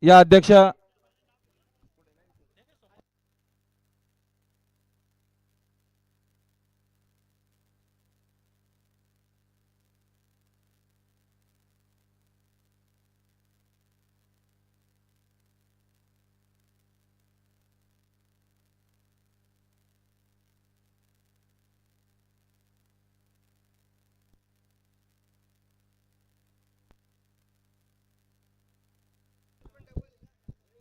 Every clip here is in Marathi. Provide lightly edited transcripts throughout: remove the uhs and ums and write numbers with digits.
या अध्यक्ष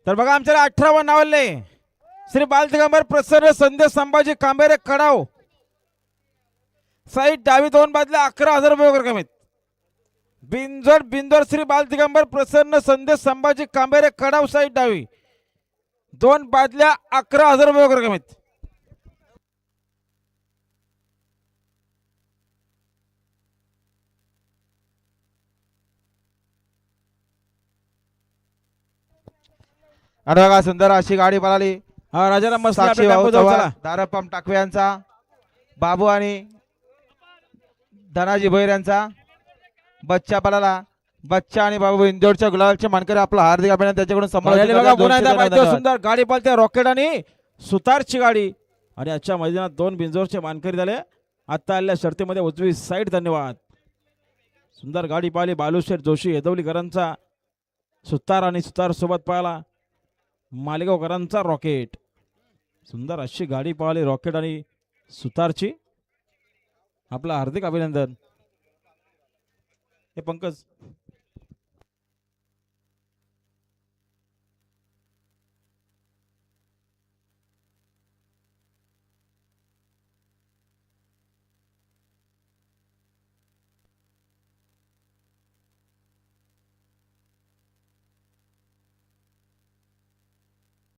तर बघा आमच्याला 18 नावले श्री बालदिगंबर प्रसन्न संदेश संभाजी कांबेरे कडाव साईड डावी दोन बादल्या 11,000 रुपये वगैरे कमीत. बिंजोड बिंदोर श्री बालदिगंबर प्रसन्न संदेश संभाजी कांबेरे कडाव साईड डावी दोन बादल्या 11,000 रुपये वगैरे कमीत. आणि बघा सुंदर अशी गाडी पळाली. हा राजाराम मस्त साक्षी आपल्या भाऊ टेम्पो जवळ चव्हाण, चला. दारपम टाकवे यांचा, बाबू आणि धनाजी भैर यांचा बच्चा पळाला. बच्चा आणि बाबू इंदोरच्या गुलालचे मानकरी आपला हार्दिक अभिनंदन. त्याच्याकडून पळाली बघा पुन्हा एकदा पाहिजे संभाजी सुंदर गाडी पळते रॉकेट आणि सुतारची गाडी आणि आजच्या मैदानात दोन बिंजोरचे मानकरी झाले. आता आलेल्या शर्तीमध्ये उजवी साईड. धन्यवाद. सुंदर गाडी पाहिली बालूशेठ जोशी येदवलीकरांचा सुतार आणि सुतार सोबत पाहिला मालेगावकरांचा रॉकेट. सुंदर अशी गाडी पाहिली रॉकेट आणि सुतारची. आपलं हार्दिक अभिनंदन. हे पंकज